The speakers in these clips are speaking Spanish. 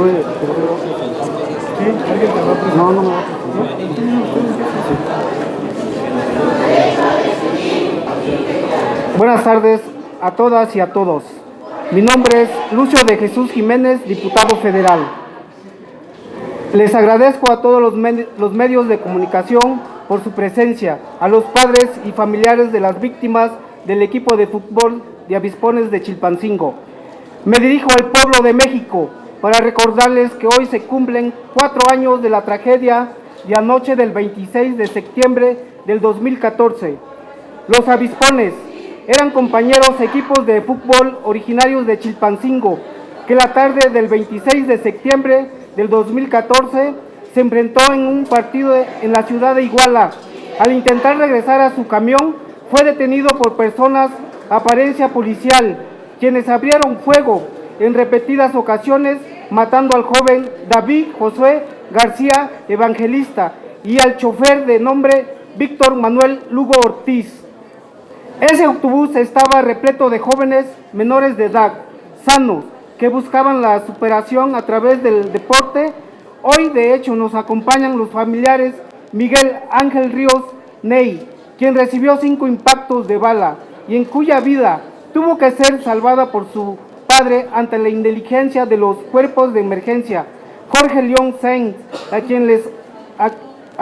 No, no me va a Buenas tardes a todas y a todos. Mi nombre es Lucio de Jesús Jiménez, diputado federal. Les agradezco a todos los medios de comunicación por su presencia, a los padres y familiares de las víctimas del equipo de fútbol de Avispones de Chilpancingo. Me dirijo al pueblo de México para recordarles que hoy se cumplen 4 años de la tragedia de anoche del 26 de septiembre del 2014. Los Avispones eran compañeros equipos de fútbol originarios de Chilpancingo, que la tarde del 26 de septiembre del 2014 se enfrentó en un partido en la ciudad de Iguala. Al intentar regresar a su camión, fue detenido por personas apariencia policial, quienes abrieron fuego en repetidas ocasiones, matando al joven David Josué García Evangelista y al chofer de nombre Víctor Manuel Lugo Ortiz. Ese autobús estaba repleto de jóvenes menores de edad, sanos, que buscaban la superación a través del deporte. Hoy, de hecho, nos acompañan los familiares Miguel Ángel Ríos Ney, quien recibió 5 impactos de bala y en cuya vida tuvo que ser salvada por su padre ante la inteligencia de los cuerpos de emergencia, Jorge León Sainz, a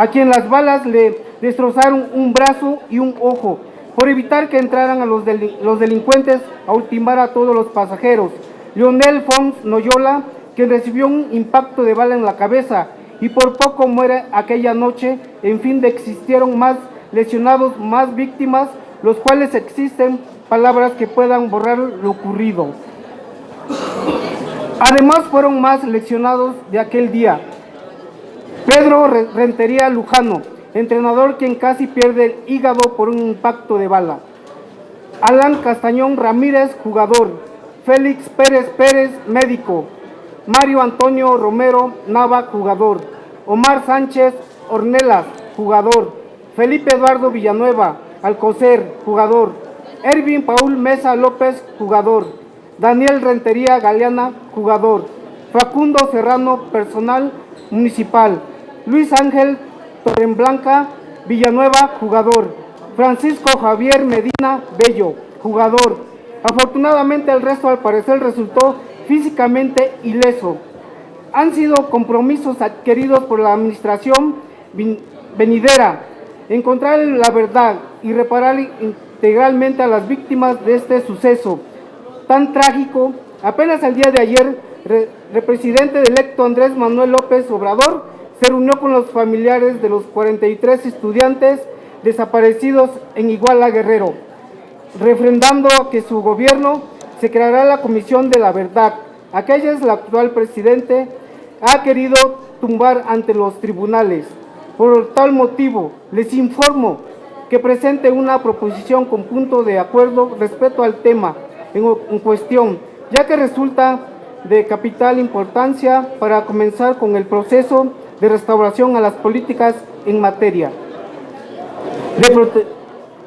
quien las balas le destrozaron un brazo y un ojo, por evitar que entraran a los delincuentes a ultimar a todos los pasajeros. Leonel Fons Noyola, quien recibió un impacto de bala en la cabeza y por poco muere aquella noche. En fin, existieron más lesionados, más víctimas, los cuales existen palabras que puedan borrar lo ocurrido. Además, fueron más lesionados de aquel día Pedro Rentería Lujano, entrenador, quien casi pierde el hígado por un impacto de bala; Alan Castañón Ramírez, jugador; Félix Pérez Pérez, médico; Mario Antonio Romero Nava, jugador; Omar Sánchez Ornelas, jugador; Felipe Eduardo Villanueva Alcocer, jugador; Ervin Paul Mesa López, jugador; Daniel Rentería Galeana, jugador; Facundo Serrano, personal municipal; Luis Ángel Torreblanca Villanueva, jugador; Francisco Javier Medina Bello, jugador. Afortunadamente el resto al parecer resultó físicamente ileso. Han sido compromisos adquiridos por la administración venidera, encontrar la verdad y reparar integralmente a las víctimas de este suceso tan trágico. Apenas el día de ayer, el presidente electo Andrés Manuel López Obrador se reunió con los familiares de los 43 estudiantes desaparecidos en Iguala, Guerrero, refrendando que su gobierno se creará la Comisión de la Verdad. Aquella es la actual presidente ha querido tumbar ante los tribunales. Por tal motivo, les informo que presente una proposición con punto de acuerdo respecto al tema en cuestión, ya que resulta de capital importancia para comenzar con el proceso de restauración a las políticas en materia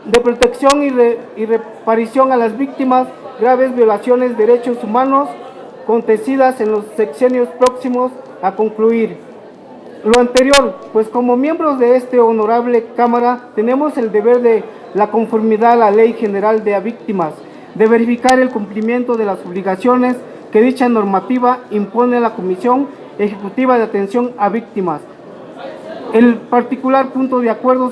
de protección y reparación a las víctimas graves violaciones de derechos humanos acontecidas en los sexenios próximos a concluir. Lo anterior, pues como miembros de esta honorable Cámara tenemos el deber de la conformidad a la Ley General de Víctimas, de verificar el cumplimiento de las obligaciones que dicha normativa impone a la Comisión Ejecutiva de Atención a Víctimas. El particular punto de acuerdo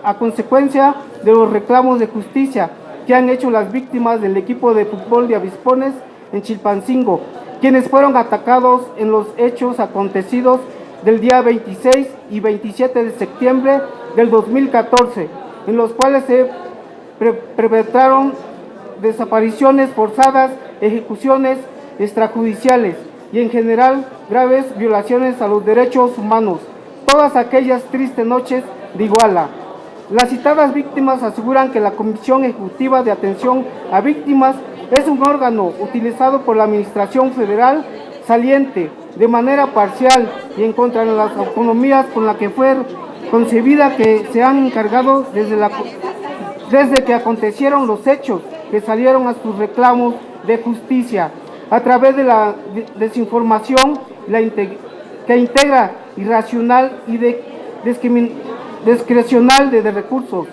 a consecuencia de los reclamos de justicia que han hecho las víctimas del equipo de fútbol de Avispones en Chilpancingo, quienes fueron atacados en los hechos acontecidos del día 26 y 27 de septiembre del 2014, en los cuales se perpetraron desapariciones forzadas, ejecuciones extrajudiciales y en general graves violaciones a los derechos humanos. Todas aquellas tristes noches de Iguala. Las citadas víctimas aseguran que la Comisión Ejecutiva de Atención a Víctimas es un órgano utilizado por la Administración Federal saliente, de manera parcial y en contra de las autonomías con la que fue concebida, que se han encargado desde que acontecieron los hechos que salieron a sus reclamos de justicia a través de la desinformación que integra irracional y discrecional de recursos.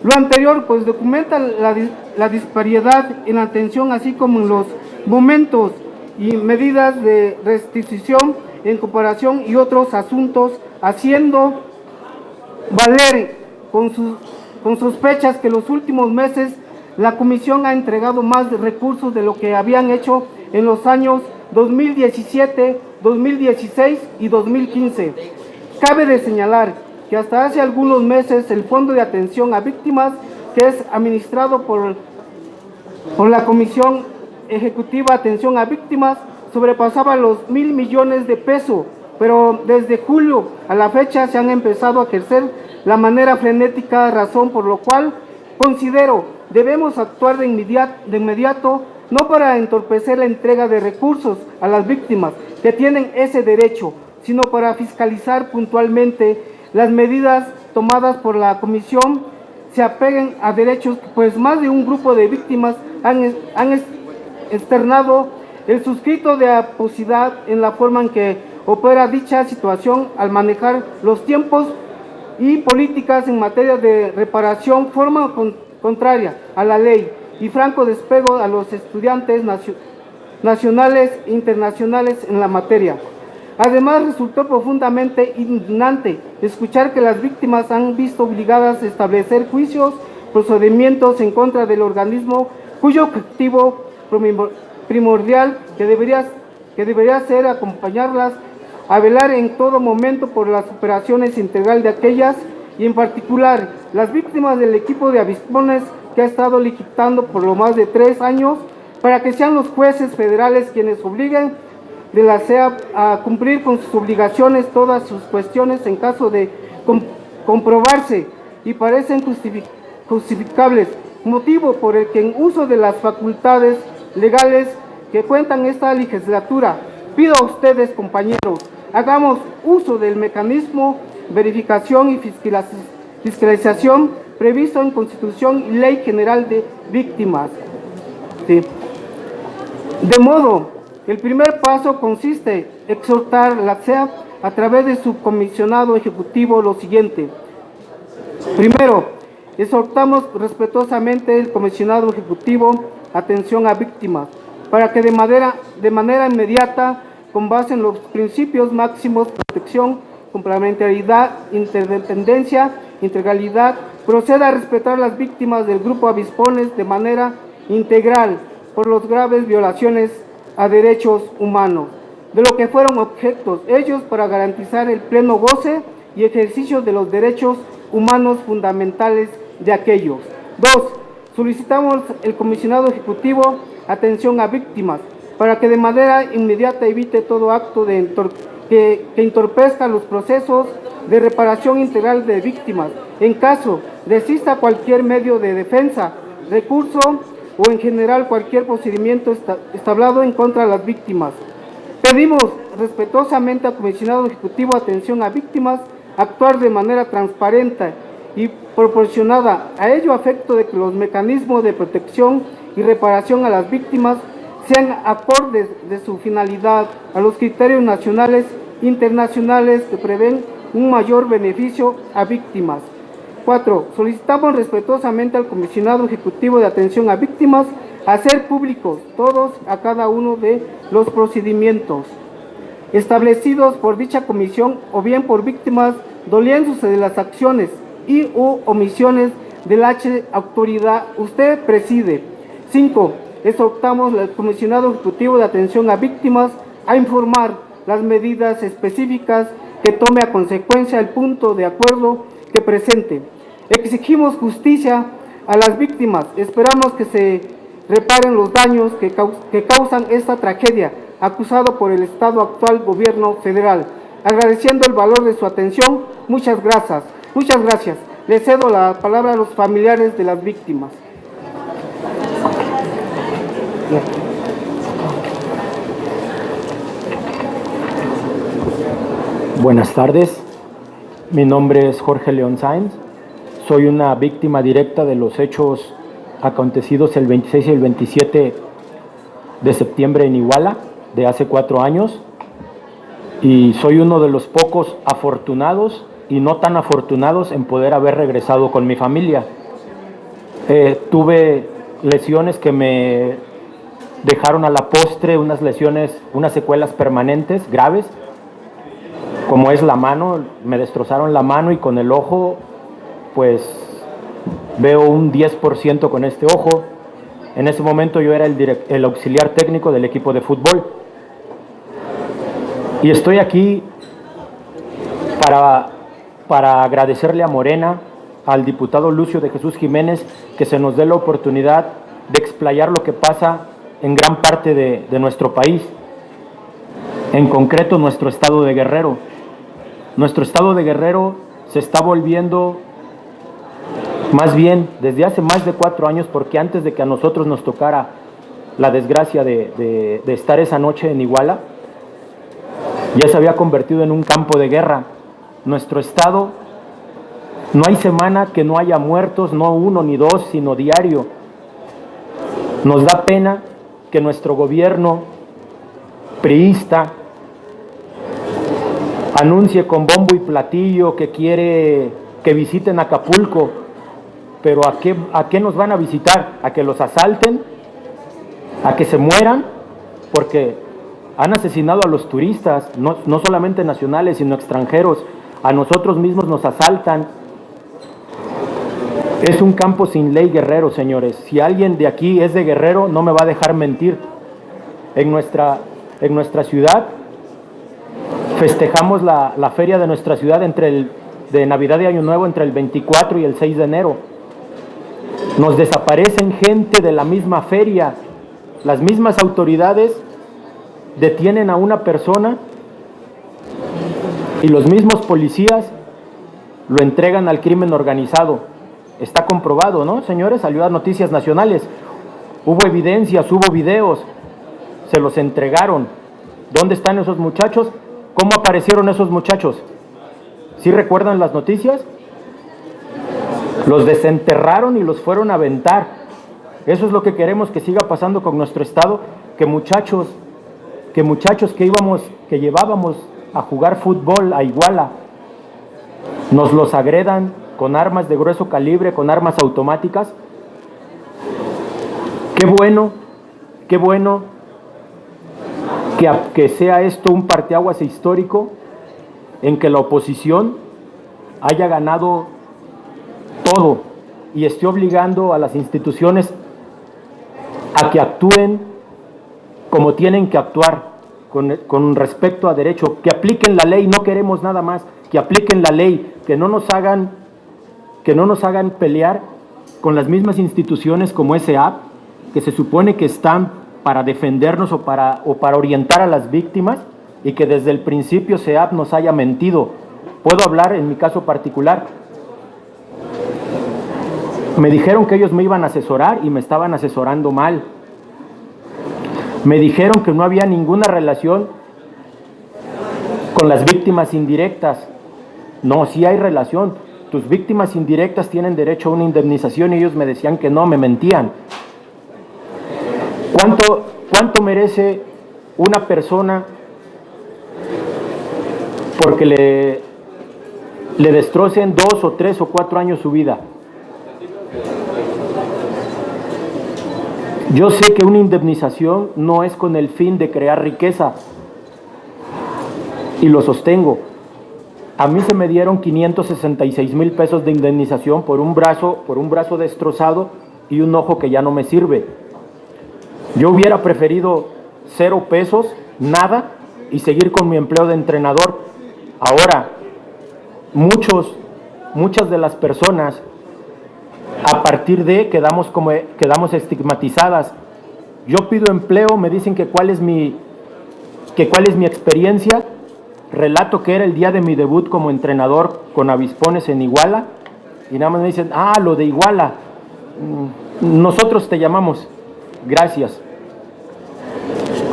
Lo anterior pues documenta la disparidad en la atención, así como en los momentos y medidas de restitución en comparación y otros asuntos, haciendo valer con sospechas que los últimos meses la Comisión ha entregado más recursos de lo que habían hecho en los años 2017, 2016 y 2015. Cabe de señalar que hasta hace algunos meses el Fondo de Atención a Víctimas, que es administrado por la Comisión Ejecutiva Atención a Víctimas, sobrepasaba los 1,000 millones de pesos, pero desde julio a la fecha se han empezado a ejercer la manera frenética, razón por lo cual considero debemos actuar de inmediato, no para entorpecer la entrega de recursos a las víctimas que tienen ese derecho, sino para fiscalizar puntualmente las medidas tomadas por la Comisión se apeguen a derechos, pues más de un grupo de víctimas han externado el suscrito de aposidad en la forma en que opera dicha situación al manejar los tiempos y políticas en materia de reparación, forma contraria a la ley y franco despego a los estudiantes nacionales e internacionales en la materia. Además, resultó profundamente indignante escuchar que las víctimas han visto obligadas a establecer juicios, procedimientos en contra del organismo cuyo objetivo primordial que debería ser acompañarlas a velar en todo momento por las operaciones integral de aquellas y en particular las víctimas del equipo de avispones que ha estado liquidando por lo más de 3 años para que sean los jueces federales quienes obliguen de la SEA a cumplir con sus obligaciones todas sus cuestiones en caso de comprobarse y parecen justificables, motivo por el que en uso de las facultades legales que cuentan esta legislatura, pido a ustedes, compañeros, hagamos uso del mecanismo verificación y fiscalización previsto en Constitución y Ley General de Víctimas. Sí. De modo, el primer paso consiste en exhortar a la SEA a través de su comisionado ejecutivo lo siguiente. Primero, exhortamos respetuosamente al comisionado ejecutivo atención a víctimas para que de manera inmediata, con base en los principios máximos de protección, complementariedad, interdependencia, integralidad, proceda a respetar a las víctimas del grupo avispones de manera integral por las graves violaciones a derechos humanos, de lo que fueron objetos ellos para garantizar el pleno goce y ejercicio de los derechos humanos fundamentales de aquellos. 2. Solicitamos el comisionado ejecutivo atención a víctimas para que de manera inmediata evite todo acto que entorpezca los procesos de reparación integral de víctimas, en caso de exista cualquier medio de defensa, recurso o en general cualquier procedimiento establecido en contra de las víctimas. Pedimos respetuosamente al comisionado ejecutivo atención a víctimas actuar de manera transparente y proporcionada a ello a efecto de que los mecanismos de protección y reparación a las víctimas sean acordes de su finalidad a los criterios nacionales e internacionales que prevén un mayor beneficio a víctimas. 4. Solicitamos respetuosamente al comisionado ejecutivo de atención a víctimas hacer públicos todos a cada uno de los procedimientos establecidos por dicha comisión o bien por víctimas doliéndose de las acciones y u omisiones de la autoridad usted preside. 5. Exhortamos al comisionado ejecutivo de atención a víctimas a informar las medidas específicas que tome a consecuencia el punto de acuerdo que presente. Exigimos justicia a las víctimas. Esperamos que se reparen los daños que causan esta tragedia, acusado por el Estado actual gobierno federal. Agradeciendo el valor de su atención, muchas gracias. Muchas gracias. Le cedo la palabra a los familiares de las víctimas. Buenas tardes, mi nombre es Jorge León Sáenz, soy una víctima directa de los hechos acontecidos el 26 y el 27 de septiembre en Iguala, de hace 4 años. y soy uno de los pocos afortunados y no tan afortunados en poder haber regresado con mi familia. Tuve lesiones que me dejaron a la postre unas lesiones, unas secuelas permanentes, graves, como es la mano. Me destrozaron la mano y con el ojo, pues veo un 10% con este ojo. En ese momento yo era el auxiliar técnico del equipo de fútbol. Y estoy aquí para agradecerle a Morena, al diputado Lucio de Jesús Jiménez, que se nos dé la oportunidad de explayar lo que pasa en gran parte de nuestro país, en concreto nuestro estado de Guerrero. Nuestro estado de Guerrero se está volviendo, más bien desde hace más de 4 años, porque antes de que a nosotros nos tocara la desgracia de estar esa noche en Iguala, ya se había convertido en un campo de guerra. Nuestro estado, no hay semana que no haya muertos, no 1 ni 2, sino diario. Nos da pena que nuestro gobierno priista anuncie con bombo y platillo que quiere que visiten Acapulco, pero ¿a qué nos van a visitar? ¿A que los asalten? ¿A que se mueran? Porque han asesinado a los turistas, no solamente nacionales, sino extranjeros. A nosotros mismos nos asaltan. Es un campo sin ley, Guerrero, señores. Si alguien de aquí es de Guerrero, no me va a dejar mentir. En nuestra ciudad festejamos la feria de nuestra ciudad de Navidad y Año Nuevo entre el 24 y el 6 de enero. Nos desaparecen gente de la misma feria. Las mismas autoridades detienen a una persona y los mismos policías lo entregan al crimen organizado. Está comprobado, ¿no, señores? Salió a noticias nacionales. Hubo evidencias, hubo videos. Se los entregaron. ¿Dónde están esos muchachos? ¿Cómo aparecieron esos muchachos? ¿Sí recuerdan las noticias? Los desenterraron y los fueron a aventar. Eso es lo que queremos que siga pasando con nuestro estado, que muchachos que llevábamos a jugar fútbol a Iguala, nos los agredan con armas de grueso calibre, con armas automáticas. Qué bueno que sea esto un parteaguas histórico en que la oposición haya ganado todo y esté obligando a las instituciones a que actúen como tienen que actuar, con respecto a derecho, que apliquen la ley. No queremos nada más, que apliquen la ley, que no nos hagan pelear con las mismas instituciones como SEAP, que se supone que están para defendernos o para orientar a las víctimas, y que desde el principio SEAP nos haya mentido. Puedo hablar en mi caso particular. Me dijeron que ellos me iban a asesorar y me estaban asesorando mal. Me dijeron que no había ninguna relación con las víctimas indirectas. No, sí hay relación. Tus víctimas indirectas tienen derecho a una indemnización y ellos me decían que no, me mentían. ¿Cuánto merece una persona porque le destrocen 2 o 3 o 4 años su vida? Yo sé que una indemnización no es con el fin de crear riqueza, y lo sostengo. A mí se me dieron 566,000 pesos de indemnización por un brazo destrozado y un ojo que ya no me sirve. Yo hubiera preferido 0 pesos, nada, y seguir con mi empleo de entrenador. Ahora, muchas de las personas, a partir de quedamos estigmatizadas. Yo pido empleo, me dicen que cuál es mi experiencia, relato que era el día de mi debut como entrenador con Avispones en Iguala, y nada más me dicen, lo de Iguala, nosotros te llamamos, gracias.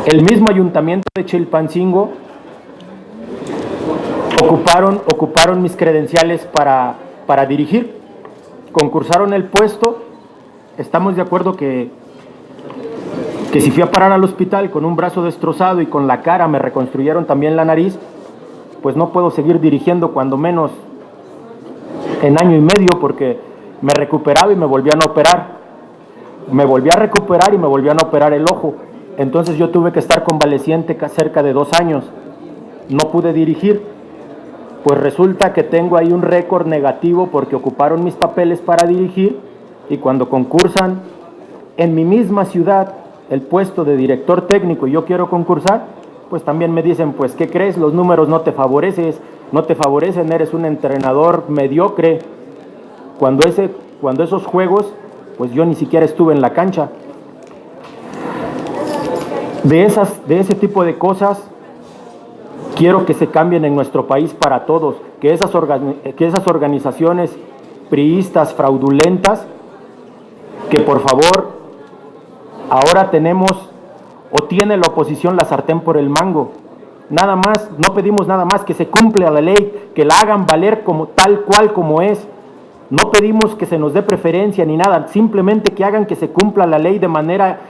El mismo ayuntamiento de Chilpancingo ocuparon mis credenciales para dirigir. Concursaron el puesto. Estamos de acuerdo que si fui a parar al hospital con un brazo destrozado y con la cara, me reconstruyeron también la nariz, pues no puedo seguir dirigiendo cuando menos en año y medio, porque me recuperaba y me volvían a operar. Me volví a recuperar y me volvían a operar el ojo. Entonces yo tuve que estar convaleciente cerca de 2 años. No pude dirigir. Pues resulta que tengo ahí un récord negativo porque ocuparon mis papeles para dirigir, y cuando concursan en mi misma ciudad el puesto de director técnico y yo quiero concursar, pues también me dicen, pues ¿qué crees? Los números no te favorecen, eres un entrenador mediocre. Cuando esos juegos, pues yo ni siquiera estuve en la cancha. De ese tipo de cosas quiero que se cambien en nuestro país para todos, que esas organizaciones priistas fraudulentas, que por favor, ahora tenemos o tiene la oposición la sartén por el mango. Nada más, no pedimos nada más que se cumpla la ley, que la hagan valer como tal cual como es. No pedimos que se nos dé preferencia ni nada, simplemente que hagan que se cumpla la ley de manera,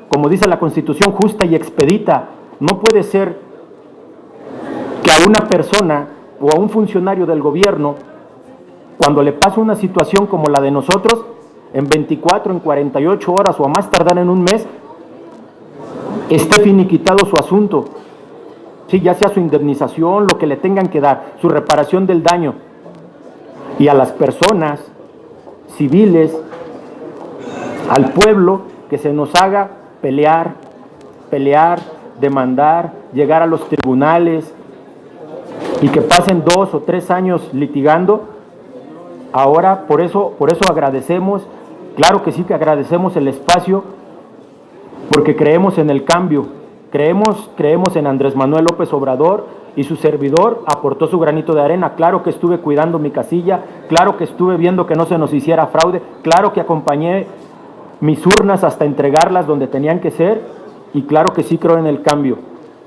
como dice la Constitución, justa y expedita. No puede ser que a una persona o a un funcionario del gobierno, cuando le pasa una situación como la de nosotros, en 24, en 48 horas o a más tardar en un mes, esté finiquitado su asunto. Sí, ya sea su indemnización, lo que le tengan que dar, su reparación del daño. Y a las personas civiles, al pueblo, que se nos haga pelear, demandar, llegar a los tribunales, y que pasen 2 o 3 años litigando. Ahora, por eso agradecemos, claro que sí que agradecemos el espacio, porque creemos en el cambio, creemos en Andrés Manuel López Obrador, y su servidor aportó su granito de arena. Claro que estuve cuidando mi casilla, claro que estuve viendo que no se nos hiciera fraude, claro que acompañé mis urnas hasta entregarlas donde tenían que ser, y claro que sí creo en el cambio.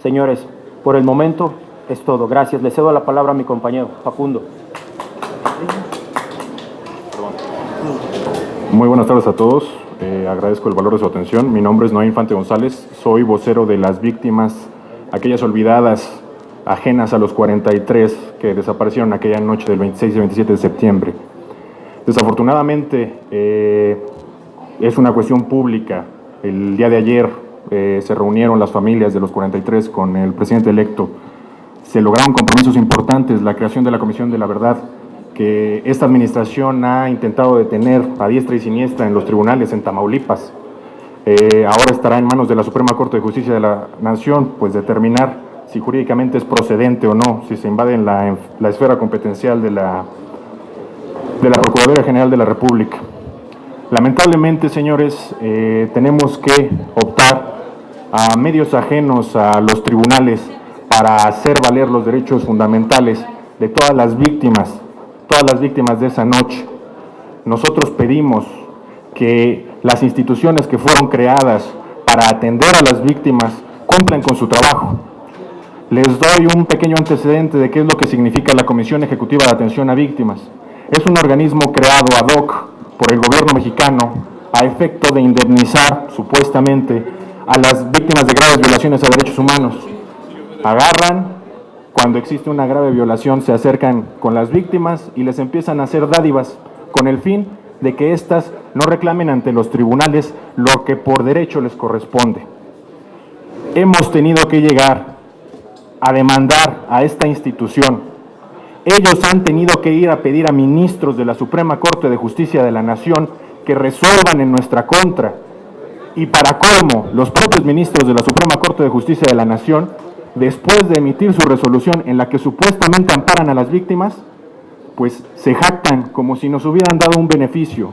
Señores, por el momento es todo. Gracias. Le cedo la palabra a mi compañero Facundo. Muy buenas tardes a todos. Agradezco el valor de su atención. Mi nombre es Noé Infante González. Soy vocero de las víctimas, aquellas olvidadas, ajenas a los 43 que desaparecieron aquella noche del 26 y 27 de septiembre. Desafortunadamente, es una cuestión pública. El día de ayer se reunieron las familias de los 43 con el presidente electo. Se lograron compromisos importantes, la creación de la Comisión de la Verdad, que esta administración ha intentado detener a diestra y siniestra en los tribunales en Tamaulipas. Ahora estará en manos de la Suprema Corte de Justicia de la Nación, pues determinar si jurídicamente es procedente o no, si se invade en la esfera competencial de la Procuraduría General de la República. Lamentablemente, señores, tenemos que optar a medios ajenos a los tribunales para hacer valer los derechos fundamentales de todas las víctimas de esa noche. Nosotros pedimos que las instituciones que fueron creadas para atender a las víctimas cumplan con su trabajo. Les doy un pequeño antecedente de qué es lo que significa la Comisión Ejecutiva de Atención a Víctimas. Es un organismo creado ad hoc por el gobierno mexicano a efecto de indemnizar, supuestamente, a las víctimas de graves violaciones a derechos humanos. Agarran, cuando existe una grave violación, se acercan con las víctimas y les empiezan a hacer dádivas con el fin de que éstas no reclamen ante los tribunales lo que por derecho les corresponde. Hemos tenido que llegar a demandar a esta institución. Ellos han tenido que ir a pedir a ministros de la Suprema Corte de Justicia de la Nación que resuelvan en nuestra contra. Y para colmo, los propios ministros de la Suprema Corte de Justicia de la Nación, después de emitir su resolución en la que supuestamente amparan a las víctimas, pues se jactan como si nos hubieran dado un beneficio.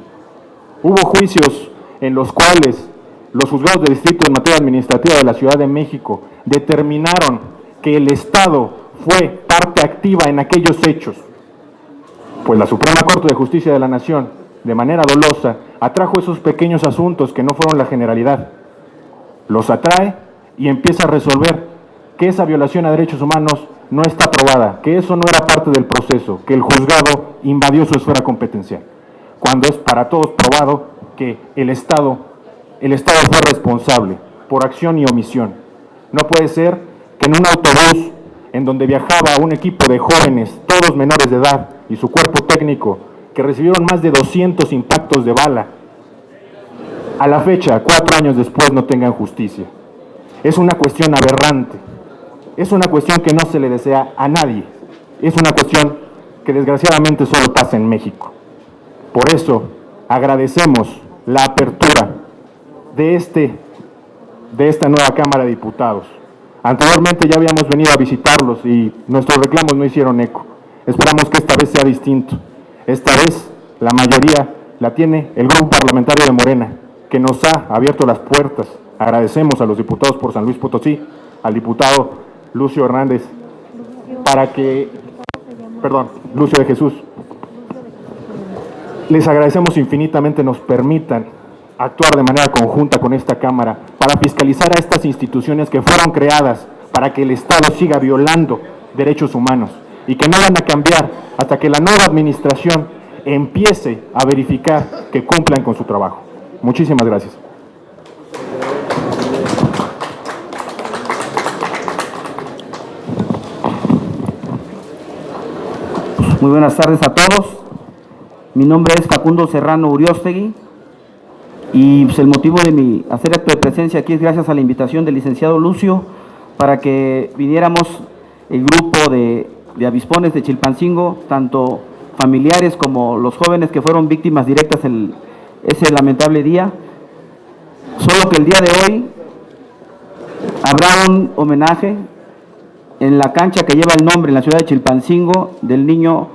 Hubo juicios en los cuales los juzgados de distrito en materia administrativa de la Ciudad de México determinaron que el Estado fue parte activa en aquellos hechos. Pues la Suprema Corte de Justicia de la Nación, de manera dolosa, atrajo esos pequeños asuntos que no fueron la generalidad. Los atrae y empieza a resolver que esa violación a derechos humanos no está probada, que eso no era parte del proceso, que el juzgado invadió su esfera competencial, cuando es para todos probado que el Estado fue responsable por acción y omisión. No puede ser que en un autobús en donde viajaba un equipo de jóvenes, todos menores de edad, y su cuerpo técnico, que recibieron más de 200 impactos de bala, a la fecha, 4 años después, no tengan justicia. Es una cuestión aberrante, es una cuestión que no se le desea a nadie, es una cuestión que desgraciadamente solo pasa en México. Por eso, agradecemos la apertura de esta nueva Cámara de Diputados. Anteriormente ya habíamos venido a visitarlos y nuestros reclamos no hicieron eco. Esperamos que esta vez sea distinto. Esta vez la mayoría la tiene el grupo parlamentario de Morena, que nos ha abierto las puertas. Agradecemos a los diputados por San Luis Potosí, al diputado Lucio Hernández, Lucio de Jesús. Les agradecemos infinitamente nos permitan actuar de manera conjunta con esta Cámara para fiscalizar a estas instituciones que fueron creadas para que el Estado siga violando derechos humanos y que no van a cambiar hasta que la nueva administración empiece a verificar que cumplan con su trabajo. Muchísimas gracias. Muy buenas tardes a todos. Mi nombre es Facundo Serrano Uriostegui y pues, el motivo de mi hacer acto de presencia aquí es gracias a la invitación del licenciado Lucio para que viniéramos el grupo de avispones de Chilpancingo, tanto familiares como los jóvenes que fueron víctimas directas ese lamentable día. Solo que el día de hoy habrá un homenaje en la cancha que lleva el nombre en la ciudad de Chilpancingo del niño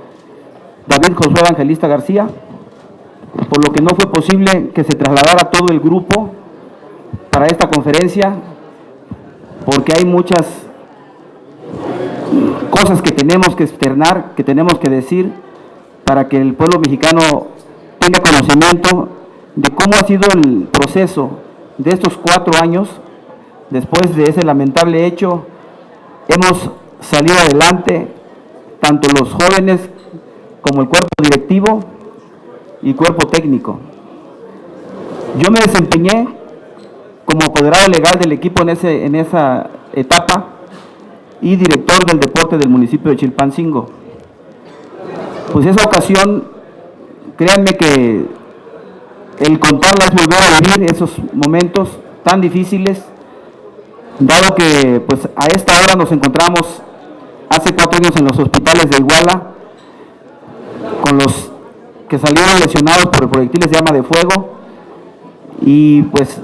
David Josué Evangelista García, por lo que no fue posible que se trasladara todo el grupo para esta conferencia, porque hay muchas cosas que tenemos que externar, que tenemos que decir, para que el pueblo mexicano tenga conocimiento de cómo ha sido el proceso de estos 4 años. Después de ese lamentable hecho, hemos salido adelante, tanto los jóvenes como el cuerpo directivo y cuerpo técnico. Yo me desempeñé como apoderado legal del equipo en esa etapa y director del deporte del municipio de Chilpancingo. Pues esa ocasión, créanme que el contarla es volver a vivir esos momentos tan difíciles, dado que pues a esta hora nos encontramos hace 4 años en los hospitales de Iguala, con los que salieron lesionados por proyectiles de arma de fuego, y pues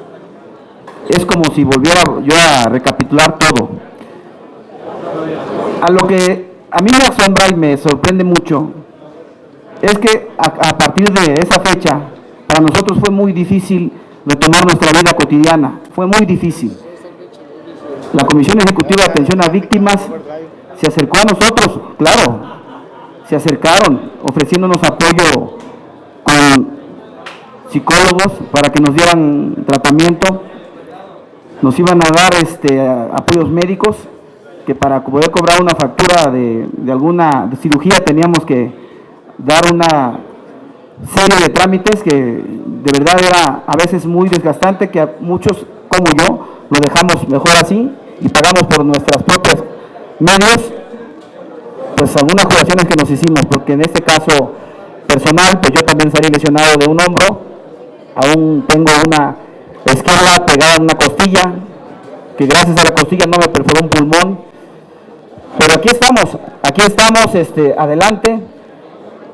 es como si volviera yo a recapitular todo. A lo que a mí me asombra y me sorprende mucho es que a partir de esa fecha para nosotros fue muy difícil retomar nuestra vida cotidiana, fue muy difícil. La Comisión Ejecutiva de Atención a Víctimas se acercó a nosotros, claro, se acercaron ofreciéndonos apoyo con psicólogos para que nos dieran tratamiento, nos iban a dar apoyos médicos, que para poder cobrar una factura de alguna cirugía teníamos que dar una serie de trámites que de verdad era a veces muy desgastante, que a muchos como yo lo dejamos mejor así y pagamos por nuestras propias medios pues algunas curaciones que nos hicimos, porque en este caso personal pues yo también salí lesionado de un hombro, aún tengo una esquina pegada en una costilla, que gracias a la costilla no me perforó un pulmón, pero aquí estamos adelante.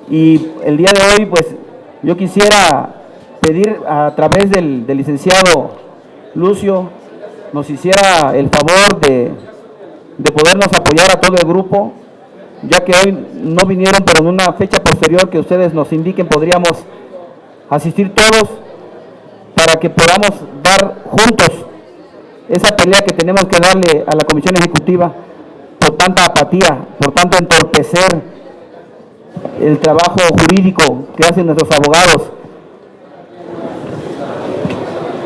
Y el día de hoy pues yo quisiera pedir a través del licenciado Lucio nos hiciera el favor de podernos apoyar a todo el grupo, ya que hoy no vinieron, pero en una fecha posterior que ustedes nos indiquen podríamos asistir todos para que podamos dar juntos esa pelea que tenemos que darle a la Comisión Ejecutiva por tanta apatía, por tanto entorpecer el trabajo jurídico que hacen nuestros abogados.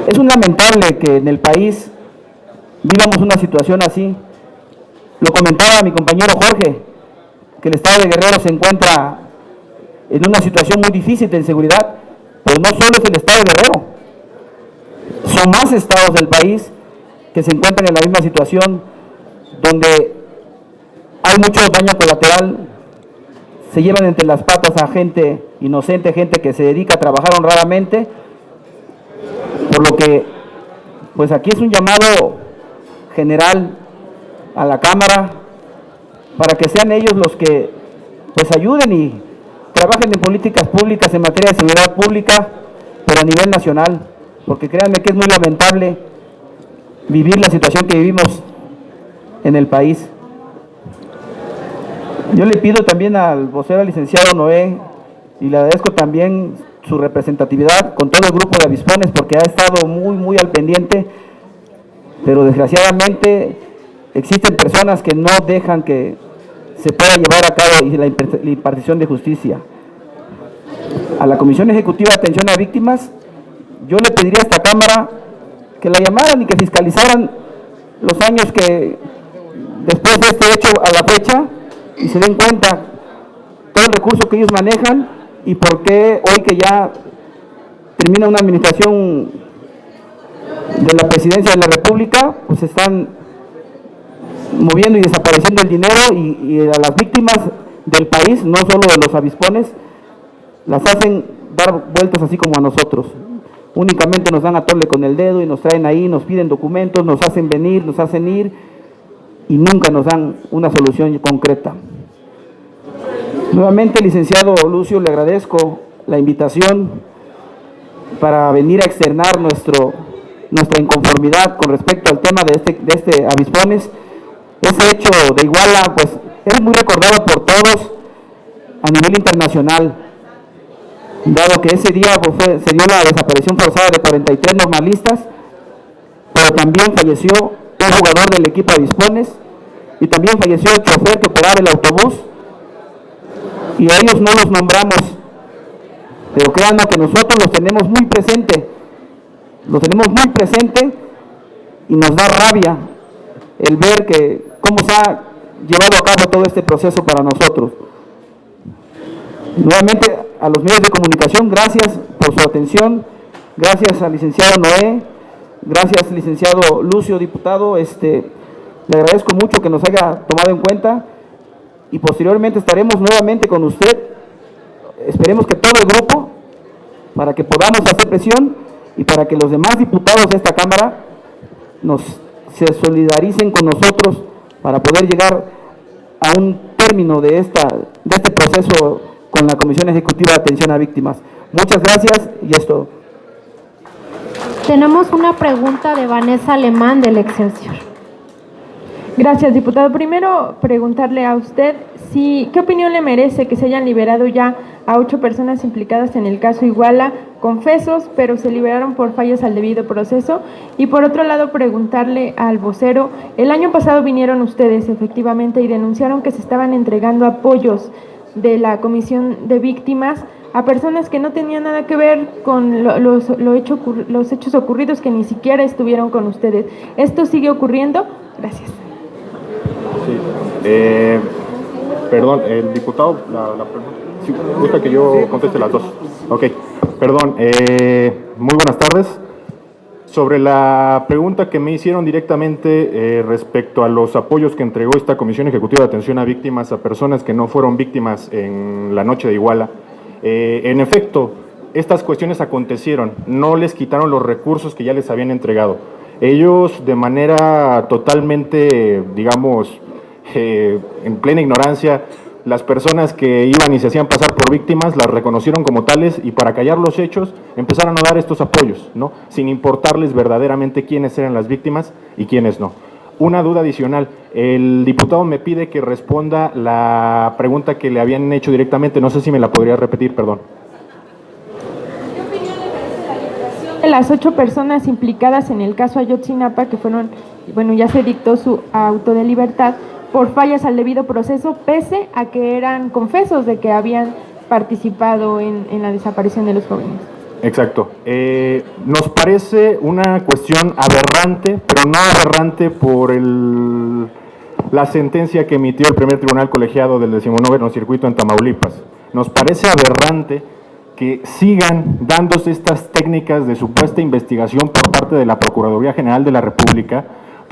Es lamentable que en el país vivamos una situación así. Lo comentaba mi compañero Jorge, que el estado de Guerrero se encuentra en una situación muy difícil de inseguridad, pero no solo es el estado de Guerrero, son más estados del país que se encuentran en la misma situación, donde hay mucho daño colateral, se llevan entre las patas a gente inocente, gente que se dedica a trabajar honradamente, por lo que pues aquí es un llamado general a la Cámara para que sean ellos los que pues ayuden y trabajen en políticas públicas en materia de seguridad pública, pero a nivel nacional, porque créanme que es muy lamentable vivir la situación que vivimos en el país. Yo le pido también al vocero, al licenciado Noé, y le agradezco también su representatividad con todo el grupo de avispones, porque ha estado muy al pendiente, pero desgraciadamente existen personas que no dejan que se pueda llevar a cabo la impartición de justicia. A la Comisión Ejecutiva de Atención a Víctimas, yo le pediría a esta Cámara que la llamaran y que fiscalizaran los años que después de este hecho a la fecha y se den cuenta todo el recurso que ellos manejan y por qué hoy que ya termina una administración de la Presidencia de la República, pues están moviendo y desapareciendo el dinero y a las víctimas del país, no solo de los avispones, las hacen dar vueltas así como a nosotros. Únicamente nos dan a tole con el dedo y nos traen ahí, nos piden documentos, nos hacen venir, nos hacen ir y nunca nos dan una solución concreta. Nuevamente, licenciado Lucio, le agradezco la invitación para venir a externar nuestra inconformidad con respecto al tema de este avispones. Ese hecho de Iguala, pues, es muy recordado por todos a nivel internacional, dado que ese día pues, se dio la desaparición forzada de 43 normalistas, pero también falleció un jugador del equipo avispones y también falleció el chofer que operaba el autobús, y a ellos no los nombramos, pero créanme que nosotros los tenemos muy presente y nos da rabia el ver cómo se ha llevado a cabo todo este proceso para nosotros. Nuevamente a los medios de comunicación, gracias por su atención, gracias al licenciado Noé, gracias licenciado Lucio, diputado, le agradezco mucho que nos haya tomado en cuenta y posteriormente estaremos nuevamente con usted, esperemos que todo el grupo, para que podamos hacer presión y para que los demás diputados de esta Cámara se solidaricen con nosotros para poder llegar a un término de este proceso con la Comisión Ejecutiva de Atención a Víctimas. Muchas gracias y esto. Tenemos una pregunta de Vanessa Alemán del Excelsior. Gracias, diputado. Primero, preguntarle a usted qué opinión le merece que se hayan liberado ya a 8 personas implicadas en el caso Iguala, confesos, pero se liberaron por fallas al debido proceso. Y por otro lado, preguntarle al vocero, el año pasado vinieron ustedes efectivamente y denunciaron que se estaban entregando apoyos de la Comisión de Víctimas a personas que no tenían nada que ver con los hechos ocurridos, que ni siquiera estuvieron con ustedes. ¿Esto sigue ocurriendo? Gracias. Sí. Perdón, el diputado, la pregunta. Sí, gusta que yo conteste las dos. Ok, perdón. Muy buenas tardes. Sobre la pregunta que me hicieron directamente respecto a los apoyos que entregó esta Comisión Ejecutiva de Atención a Víctimas a personas que no fueron víctimas en la noche de Iguala, en efecto, estas cuestiones acontecieron, no les quitaron los recursos que ya les habían entregado. Ellos, de manera totalmente, digamos, en plena ignorancia, las personas que iban y se hacían pasar por víctimas las reconocieron como tales y para callar los hechos empezaron a dar estos apoyos, ¿no? Sin importarles verdaderamente quiénes eran las víctimas y quiénes no. Una duda adicional, el diputado me pide que responda la pregunta que le habían hecho directamente, no sé si me la podría repetir, perdón. ¿Qué opinión le merece la liberación de las 8 personas implicadas en el caso Ayotzinapa, que fueron, bueno, ya se dictó su auto de libertad por fallas al debido proceso, pese a que eran confesos de que habían participado en la desaparición de los jóvenes? Exacto. Nos parece una cuestión aberrante, pero no aberrante por la sentencia que emitió el primer tribunal colegiado del 19º circuito en Tamaulipas. Nos parece aberrante que sigan dándose estas técnicas de supuesta investigación por parte de la Procuraduría General de la República,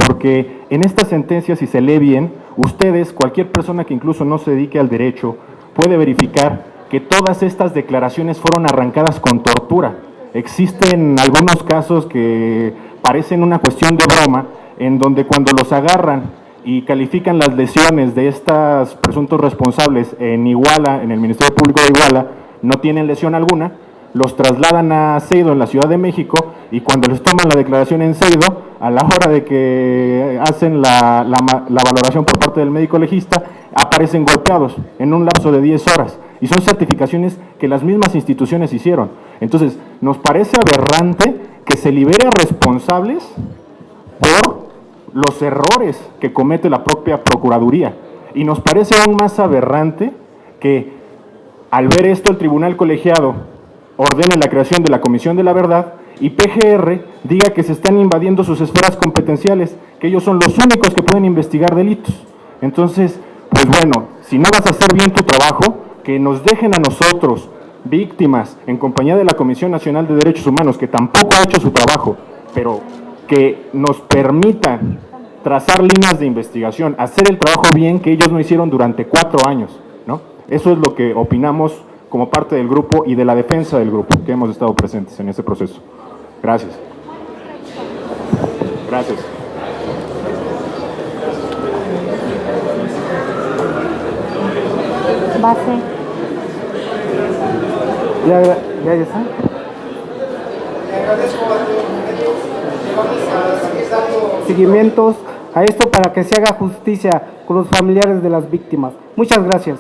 porque en esta sentencia, si se lee bien, ustedes, cualquier persona que incluso no se dedique al derecho, puede verificar que todas estas declaraciones fueron arrancadas con tortura. Existen algunos casos que parecen una cuestión de broma, en donde cuando los agarran y califican las lesiones de estos presuntos responsables en Iguala, en el Ministerio Público de Iguala, no tienen lesión alguna, los trasladan a Seido en la Ciudad de México, y cuando les toman la declaración en Seido, a la hora de que hacen la valoración por parte del médico legista, aparecen golpeados en un lapso de 10 horas. Y son certificaciones que las mismas instituciones hicieron. Entonces, nos parece aberrante que se libere a responsables por los errores que comete la propia Procuraduría. Y nos parece aún más aberrante que, al ver esto, el Tribunal Colegiado ordene la creación de la Comisión de la Verdad y PGR diga que se están invadiendo sus esferas competenciales, que ellos son los únicos que pueden investigar delitos. Entonces, pues bueno, si no vas a hacer bien tu trabajo, que nos dejen a nosotros, víctimas, en compañía de la Comisión Nacional de Derechos Humanos, que tampoco ha hecho su trabajo, pero que nos permitan trazar líneas de investigación, hacer el trabajo bien que ellos no hicieron durante 4 años, ¿no? Eso es lo que opinamos como parte del grupo y de la defensa del grupo, que hemos estado presentes en este proceso. Gracias. Gracias. Base. Ya está. Seguimientos a esto para que se haga justicia con los familiares de las víctimas. Muchas gracias.